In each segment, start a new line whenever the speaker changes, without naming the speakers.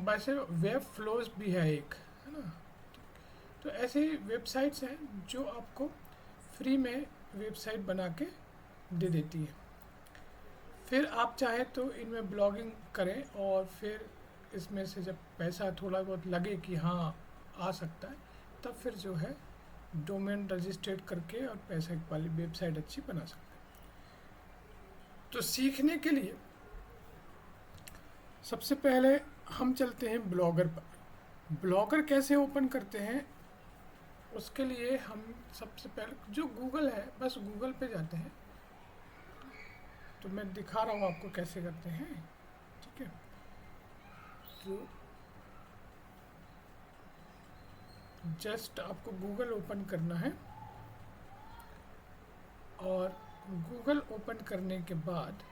वैसे web flows भी है एक, है ना। तो ऐसे वेबसाइट्स हैं जो आपको फ्री में वेबसाइट बना के दे देती है। फिर आप चाहे तो इनमें ब्लॉगिंग करें और फिर इसमें से जब पैसा थोड़ा बहुत लगे कि हाँ आ सकता है, तब फिर जो है डोमेन रजिस्ट्रेट करके और पैसे वाली वेबसाइट अच्छी बना सकते हैं। तो सीखने के लिए सबसे पहले हम चलते हैं ब्लॉगर पर। ब्लॉगर कैसे ओपन करते हैं, उसके लिए हम सबसे पहले जो गूगल है, बस गूगल पे जाते हैं। तो मैं दिखा रहा हूँ आपको कैसे करते हैं, ठीक है। तो जस्ट आपको गूगल ओपन करना है और गूगल ओपन करने के बाद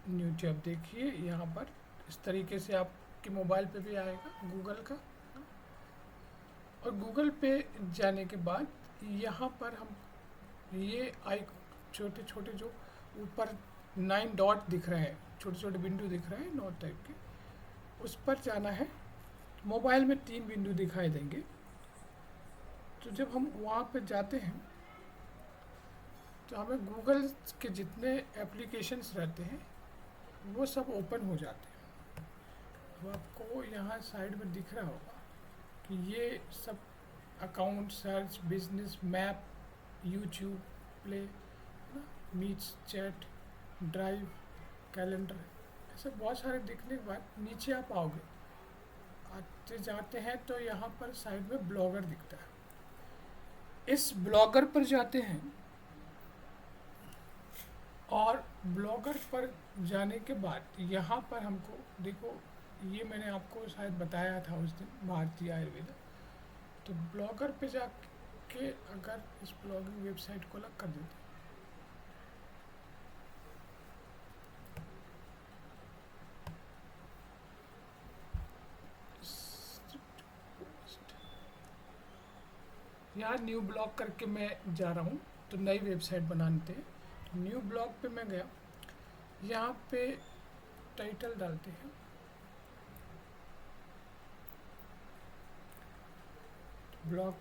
न्यू टैब देखिए यहाँ पर इस तरीके से आपके मोबाइल पे भी आएगा गूगल का। और गूगल पे जाने के बाद यहाँ पर हम ये आई छोटे छोटे जो ऊपर 9 डॉट दिख रहे हैं, छोटे छोटे बिंदु दिख रहे हैं 9 टाइप के, उस पर जाना है। मोबाइल में 3 बिंदु दिखाई देंगे। तो जब हम वहाँ पर जाते हैं तो हमें गूगल के जितने एप्लीकेशंस रहते हैं वो सब ओपन हो जाते हैं। अब आपको यहाँ साइड में दिख रहा होगा कि ये सब account, search, business, map, YouTube, play, है ना, मीट्स, चैट, ड्राइव, कैलेंडर, ऐसे बहुत सारे दिखने के बाद नीचे आप आओगे, आते जाते हैं तो यहाँ पर साइड में ब्लॉगर दिखता है। इस ब्लॉगर पर जाते हैं और ब्लॉगर पर जाने के बाद यहाँ पर हमको देखो, ये मैंने आपको शायद बताया था उस दिन, भारतीय आयुर्वेदा। तो ब्लॉगर पे जाके अगर इस ब्लॉगिंग वेबसाइट को अलग कर देते हैं, यहाँ न्यू ब्लॉग करके मैं जा रहा हूँ, तो नई वेबसाइट बनाते हैं। तो न्यू ब्लॉग पे मैं गया, यहाँ पे टाइटल डालते हैं, ब्लॉग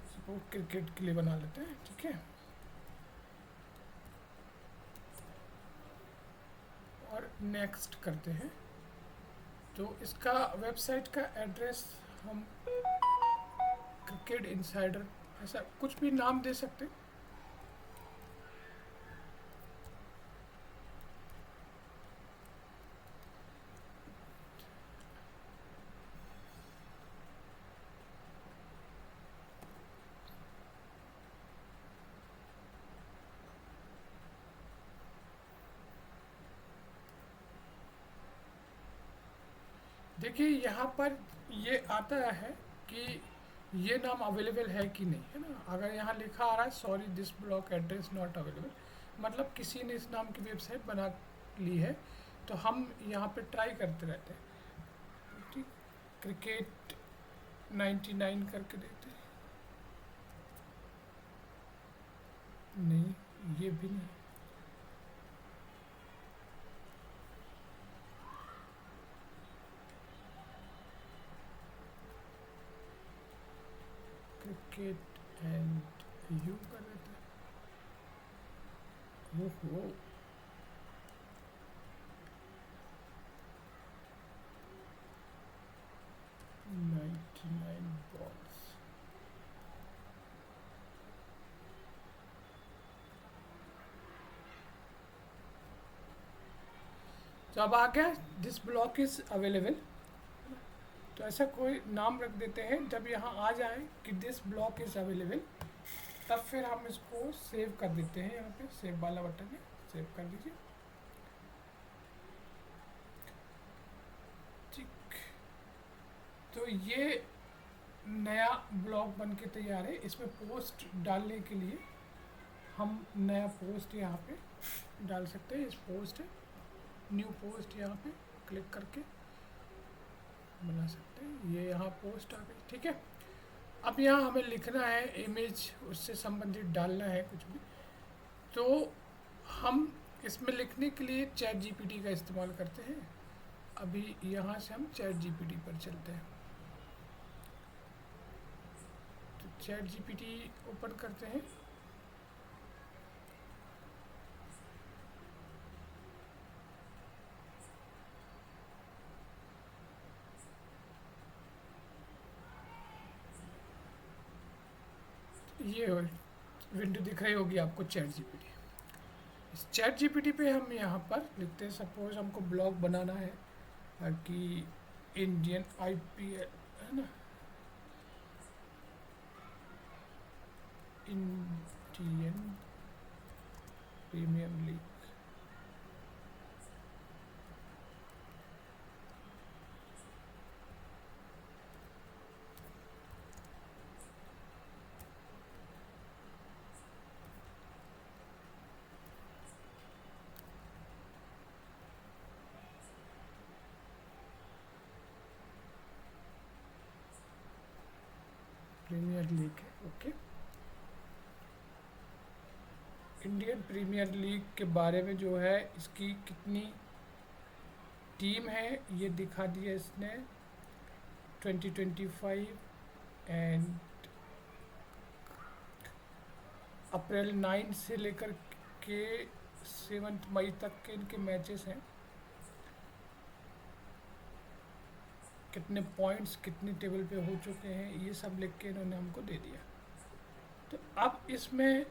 सपोर्ट क्रिकेट के लिए बना लेते हैं, ठीक है। और नेक्स्ट करते हैं। तो इसका वेबसाइट का एड्रेस हम क्रिकेट इनसाइडर, ऐसा कुछ भी नाम दे सकते हैं। देखिए यहाँ पर ये आता है कि ये नाम अवेलेबल है कि नहीं, है ना। अगर यहाँ लिखा आ रहा है sorry this block address not available, मतलब किसी ने इस नाम की वेबसाइट बना ली है। तो हम यहाँ पे ट्राई करते रहते हैं, ठीक। क्रिकेट 99 करके देते हैं, नहीं ये भी नहीं। क्रिकेट एंड यू कर देते हैं। ओहो, बॉल्स। तो अब आ गया दिस ब्लॉक इज अवेलेबल। तो ऐसा कोई नाम रख देते हैं, जब यहाँ आ जाए कि दिस ब्लॉक इज अवेलेबल, तब फिर हम इसको सेव कर देते हैं। यहाँ पे सेव वाला बटन है, सेव कर दीजिए, ठीक। तो ये नया ब्लॉग बन के तैयार है। इसमें पोस्ट डालने के लिए हम नया पोस्ट यहाँ पे डाल सकते हैं। इस पोस्ट है, न्यू पोस्ट, यहाँ पे क्लिक करके बना सकते हैं। ये यहाँ पोस्ट आ गई, ठीक है। अब यहाँ हमें लिखना है इमेज, उससे संबंधित डालना है कुछ भी, तो हम इसमें लिखने के लिए चैट जीपीटी का इस्तेमाल करते हैं। अभी यहाँ से हम चैट जीपीटी पर चलते हैं, तो चैट जीपीटी ओपन करते हैं। ये विंडो दिख रही होगी आपको चैट जीपीटी। इस चैट जीपीटी पे हम यहाँ पर लिखते हैं, सपोज हमको ब्लॉग बनाना है कि इंडियन आईपीएल है ना, Indian premier league, premier league है, ओके। इंडियन प्रीमियर लीग के बारे में जो है, इसकी कितनी टीम है ये दिखा दिया इसने, 2025 एंड अप्रैल 9 से लेकर के 7 मई तक के इनके मैचेस हैं। कितने पॉइंट्स कितनी टेबल पे हो चुके हैं, ये सब लिख के इन्होंने हमको दे दिया। तो अब इसमें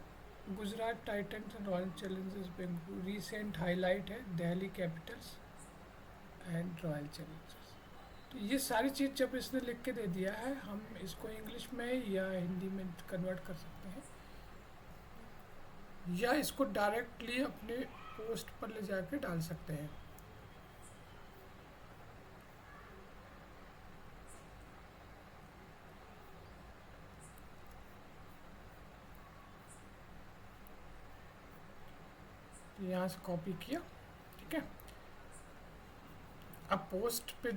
Gujarat Titans and Royal Challengers Bengaluru recent highlight है, Delhi Capitals and Royal Challengers. तो ये सारी चीज़ जब इसने लिख के दे दिया है, हम इसको इंग्लिश में या हिंदी में कन्वर्ट कर सकते हैं, या इसको डायरेक्टली अपने पोस्ट पर ले जाके डाल सकते हैं। यहाँ से कॉपी किया, ठीक है। अब पोस्ट पे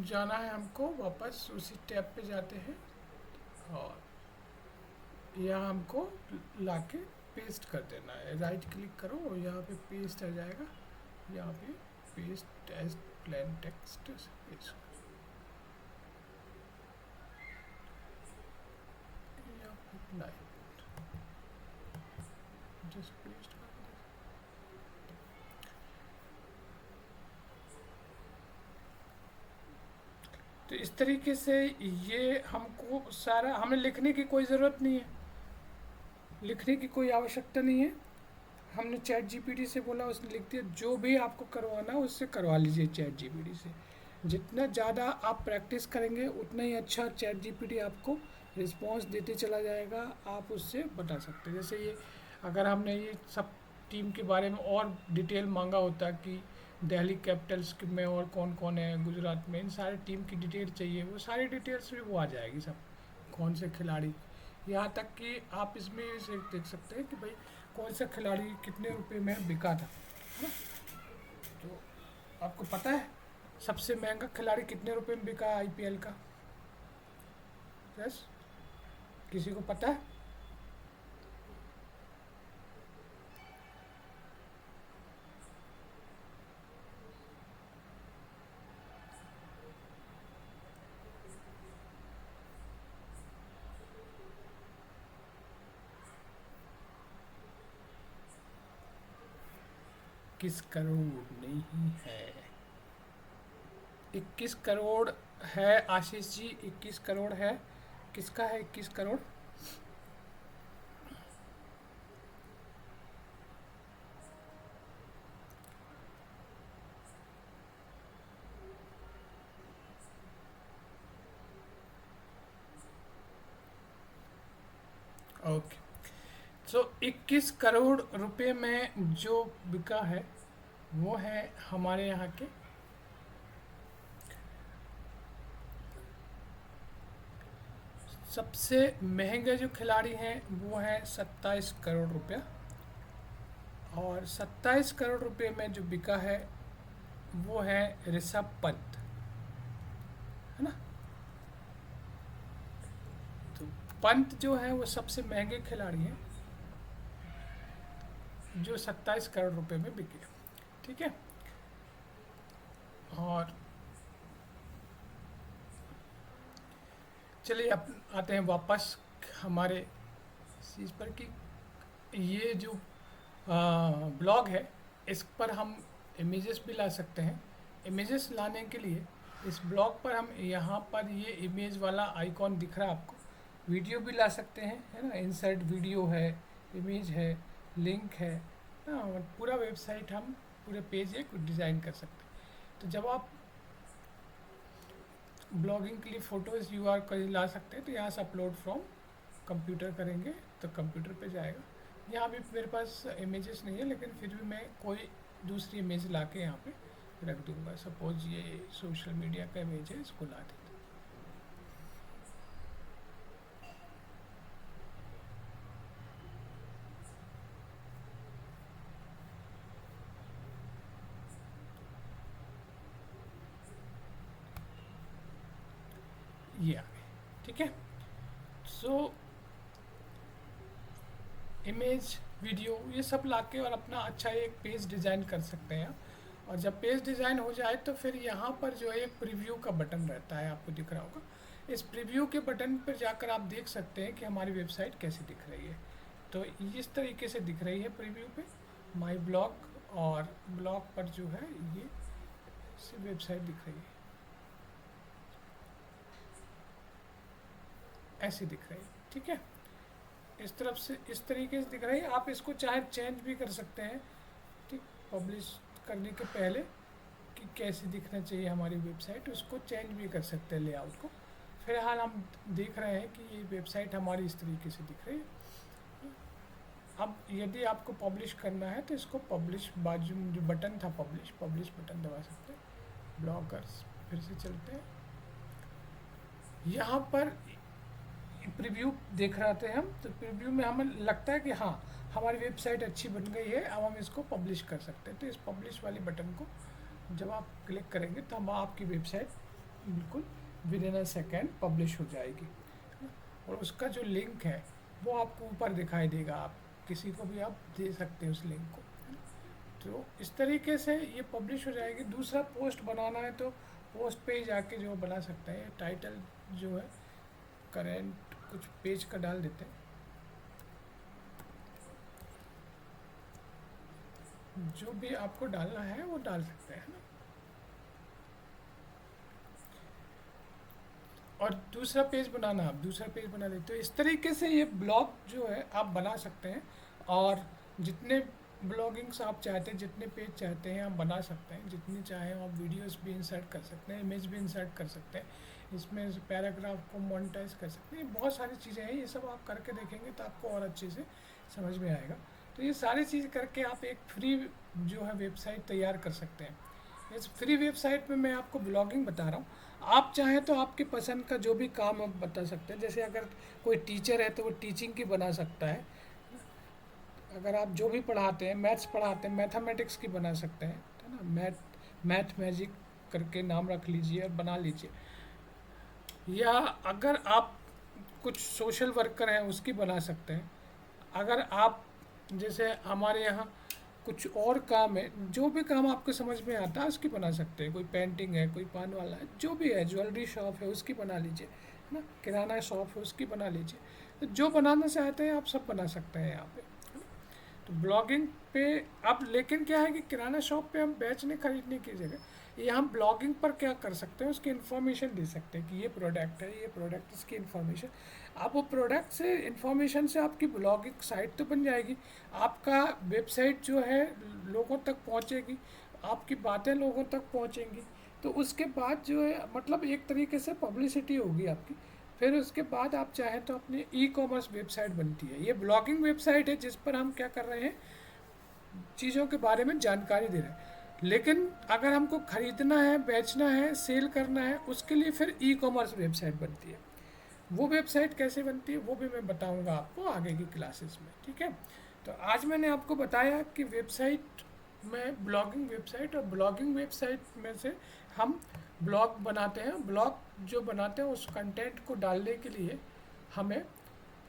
जाना है हमको, वापस उसी टैब पे जाते हैं और यहाँ हमको लाके पेस्ट कर देना है। राइट क्लिक करो और यहाँ पे पेस्ट आ जाएगा, यहाँ पे paste as plain text paste, यहाँ पे लाइन जस्ट पेस्ट। तो इस तरीके से ये हमको सारा, हमें लिखने की कोई ज़रूरत नहीं है, लिखने की कोई आवश्यकता नहीं है। हमने चैट जीपीटी से बोला, उसने लिख दिया। जो भी आपको करवाना है उससे करवा लीजिए चैट जीपीटी से। जितना ज़्यादा आप प्रैक्टिस करेंगे उतना ही अच्छा चैट जीपीटी आपको रिस्पॉन्स देते चला जाएगा। आप उससे बता सकते हैं, जैसे ये अगर हमने ये सब टीम के बारे में और डिटेल मांगा होता कि दिल्ली कैपिटल्स में और कौन कौन है गुजरात में, इन सारे टीम की डिटेल चाहिए, वो सारी डिटेल्स भी वो आ जाएगी सब, कौन से खिलाड़ी, यहाँ तक कि आप इसमें से देख सकते हैं कि भाई कौन सा खिलाड़ी कितने रुपए में बिका था, है ना। तो आपको पता है सबसे महंगा खिलाड़ी कितने रुपए में बिका आईपीएल का? यस, किसी को पता है? किस करोड़ नहीं है, 21 करोड़ है आशीष जी, 21 करोड़ है। किसका है 21 करोड़? ओके, सो 21 करोड़ रुपए में जो बिका है वो है हमारे यहाँ के सबसे महंगे जो खिलाड़ी हैं वो हैं 27 करोड़ रुपया, और 27 करोड़ रुपए में जो बिका है वो है ऋषभ पंत, है ना। तो पंत जो है वो सबसे महंगे खिलाड़ी हैं, जो 27 करोड़ रुपए में बिके। ठीक है, और चलिए अब आते हैं वापस हमारे चीज़ पर कि ये जो ब्लॉग है इस पर हम इमेजेस भी ला सकते हैं। इमेजेस लाने के लिए इस ब्लॉग पर हम यहाँ पर ये इमेज वाला आइकॉन दिख रहा है आपको, वीडियो भी ला सकते हैं, है ना, इंसर्ट वीडियो है, इमेज है, लिंक है ना, और पूरा वेबसाइट हम पूरे पेज एक डिज़ाइन कर सकते हैं। तो जब आप ब्लॉगिंग के लिए फ़ोटोज़ यूआर कहीं ला सकते हैं तो यहाँ से अपलोड फ्रॉम कंप्यूटर करेंगे तो कंप्यूटर पे जाएगा। यहाँ भी मेरे पास इमेजेस नहीं है, लेकिन फिर भी मैं कोई दूसरी इमेज ला के यहाँ पे रख दूँगा। सपोज ये सोशल मीडिया का इमेज है, इसको ला देते हैं। ये आ गए। ठीक है, सो इमेज, वीडियो ये सब लाके और अपना अच्छा एक पेज डिज़ाइन कर सकते हैं। और जब पेज डिज़ाइन हो जाए तो फिर यहाँ पर जो है एक प्रीव्यू का बटन रहता है, आपको दिख रहा होगा। इस प्रीव्यू के बटन पर जाकर आप देख सकते हैं कि हमारी वेबसाइट कैसी दिख रही है। तो इस तरीके से दिख रही है प्रीव्यू पे माई ब्लॉग, और ब्लॉग पर जो है ये वेबसाइट दिख रही है, ऐसी दिख रही है। ठीक है, इस तरफ से इस तरीके से दिख रही है। आप इसको चाहे चेंज भी कर सकते हैं, ठीक, पब्लिश करने के पहले कि कैसे दिखना चाहिए हमारी वेबसाइट, उसको चेंज भी कर सकते हैं लेआउट को। फिलहाल हम देख रहे हैं कि ये वेबसाइट हमारी इस तरीके से दिख रही है। अब यदि आपको पब्लिश करना है तो इसको पब्लिश बाजू में जो बटन था पब्लिश बटन दबा सकते हैं। ब्लॉगर्स फिर से चलते हैं, यहाँ पर प्रीव्यू देख रहे थे हम, तो प्रीव्यू में हमें लगता है कि हाँ हमारी वेबसाइट अच्छी बन गई है, अब हम इसको पब्लिश कर सकते हैं। तो इस पब्लिश वाले बटन को जब आप क्लिक करेंगे तो हम आपकी वेबसाइट बिल्कुल with in a second publish हो जाएगी, और उसका जो लिंक है वो आपको ऊपर दिखाई देगा। आप किसी को भी आप दे सकते हैं उस लिंक को। तो इस तरीके से ये पब्लिश हो जाएगी। दूसरा पोस्ट बनाना है तो पोस्ट पे ही जाके जो बना सकते हैं। टाइटल जो है करेंट कुछ पेज का डाल देते हैं, जो भी आपको डालना है वो डाल सकते हैं ना। और दूसरा पेज बनाना, आप दूसरा पेज बना देते हो। इस तरीके से ये ब्लॉग जो है आप बना सकते हैं, और जितने ब्लॉगिंग्स आप चाहते हैं, जितने पेज चाहते हैं आप बना सकते हैं। जितनी चाहें आप वीडियोस भी इंसर्ट कर सकते हैं, इमेज भी इंसर्ट कर सकते हैं, इसमें पैराग्राफ को मोनेटाइज कर सकते हैं। बहुत सारी चीज़ें हैं, ये सब आप करके देखेंगे तो आपको और अच्छे से समझ में आएगा। तो ये सारी चीज़ करके आप एक फ्री जो है वेबसाइट तैयार कर सकते हैं। इस फ्री वेबसाइट में मैं आपको ब्लॉगिंग बता रहा हूँ। आप चाहें तो आपकी पसंद का जो भी काम आप बता सकते हैं। जैसे अगर कोई टीचर है तो वो टीचिंग की बना सकता है। अगर आप जो भी पढ़ाते हैं, मैथ्स पढ़ाते हैं, मैथमेटिक्स की बना सकते हैं, है ना। मैथ मैजिक करके नाम रख लीजिए और बना लीजिए। या अगर आप कुछ सोशल वर्कर हैं उसकी बना सकते हैं। अगर आप जैसे हमारे यहाँ कुछ और काम है, जो भी काम आपको समझ में आता है उसकी बना सकते हैं। कोई पेंटिंग है, कोई पान वाला है, जो भी है, ज्वेलरी शॉप है उसकी बना लीजिए, है ना, किराना शॉप है उसकी बना लीजिए। तो जो बनाना चाहते हैं आप सब बना सकते हैं यहाँ पे। तो ब्लॉगिंग पे अब लेकिन क्या है कि किराना शॉप पे हम बेचने खरीदने की जगह ये हम ब्लॉगिंग पर क्या कर सकते हैं, उसकी इन्फॉर्मेशन दे सकते हैं कि ये प्रोडक्ट है, ये प्रोडक्ट, इसकी इन्फॉर्मेशन। आप वो प्रोडक्ट से इन्फॉर्मेशन से आपकी ब्लॉगिंग साइट तो बन जाएगी, आपका वेबसाइट जो है लोगों तक पहुंचेगी, आपकी बातें लोगों तक पहुंचेंगी। तो उसके बाद जो है मतलब एक तरीके से पब्लिसिटी होगी आपकी। फिर उसके बाद आप चाहें तो अपनी ई कॉमर्स वेबसाइट बनती है। ये ब्लॉगिंग वेबसाइट है जिस पर हम क्या कर रहे हैं, चीज़ों के बारे में जानकारी दे रहे हैं। लेकिन अगर हमको ख़रीदना है, बेचना है, सेल करना है, उसके लिए फिर ई कॉमर्स वेबसाइट बनती है। वो वेबसाइट कैसे बनती है वो भी मैं बताऊंगा आपको आगे की क्लासेस में, ठीक है। तो आज मैंने आपको बताया कि वेबसाइट में ब्लॉगिंग वेबसाइट, और ब्लॉगिंग वेबसाइट में से हम ब्लॉग बनाते हैं। ब्लॉग जो बनाते हैं उस कंटेंट को डालने के लिए हमें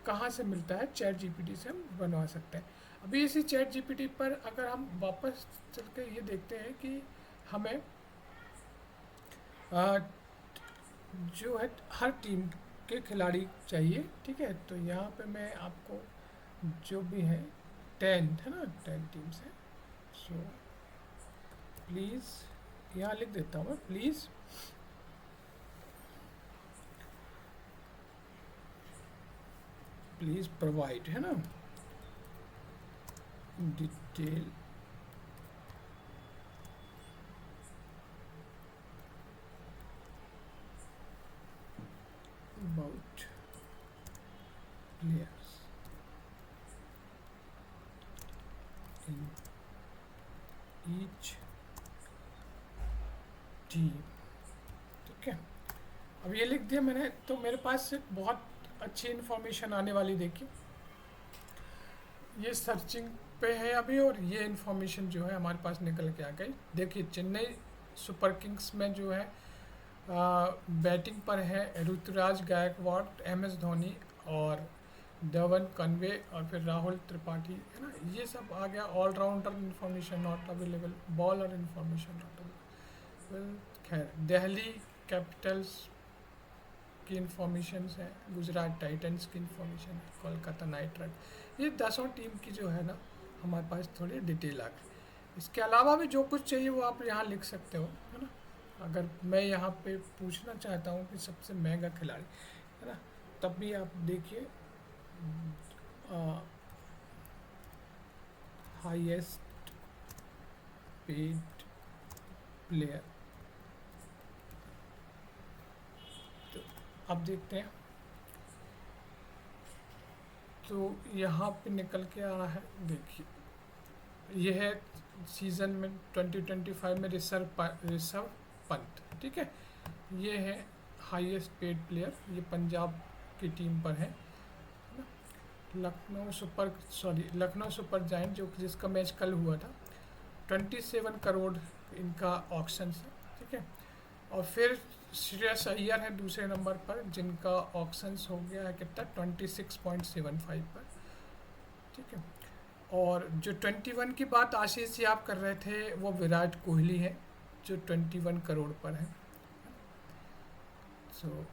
कहाँ से मिलता है, चैट जीपीटी से हम बनवा सकते हैं। अभी इसी चैट जीपीटी पर अगर हम वापस चल के ये देखते हैं कि हमें जो है हर टीम के खिलाड़ी चाहिए, ठीक है। तो यहाँ पे मैं आपको जो भी है 10 है ना, 10 टीम्स है। सो प्लीज़ यहाँ लिख देता हूँ मैं, प्लीज़ प्रोवाइड, है ना, detail about players in each team, ठीक है। अब ये लिख दिया मैंने, तो मेरे पास एक बहुत अच्छी इन्फॉर्मेशन आने वाली, देखिए ये सर्चिंग पे है अभी, और ये इन्फॉर्मेशन जो है हमारे पास निकल के आ गई। देखिए चेन्नई सुपर किंग्स में जो है बैटिंग पर है ऋतुराज गायकवाड़, एम एस धोनी और धवन कन्वे और फिर राहुल त्रिपाठी, है ना। ये सब आ गया। Allrounder information not available, bowler information not available. खैर दिल्ली कैपिटल्स की इन्फॉर्मेशन है, गुजरात टाइटंस की इन्फॉर्मेशन है, कोलकाता नाइट राइडर्स, ये 10 टीम की जो है ना हमारे पास थोड़ी डिटेल आ गई। इसके अलावा भी जो कुछ चाहिए वो आप यहाँ लिख सकते हो, है ना। अगर मैं यहाँ पे पूछना चाहता हूँ कि सबसे महंगा खिलाड़ी, है ना, तब भी आप देखिए हाईएस्ट पेड प्लेयर, तो अब देखते हैं। तो यहाँ पे निकल के आ रहा है, देखिए यह है सीज़न में 2025 में ऋषभ पंत, ठीक है। ये है हाईएस्ट पेड प्लेयर, ये पंजाब की टीम पर है। लखनऊ सुपर जायंट जो जिसका मैच कल हुआ था, 27 करोड़ इनका ऑक्शन है, ठीक है। और फिर श्रेयस अय्यर है दूसरे नंबर पर, जिनका ऑक्शंस हो गया है कितना, 26.75 पर, ठीक है। और जो 21 की बात आशीष जी आप कर रहे थे, वो विराट कोहली है जो 21 करोड़ पर है। सो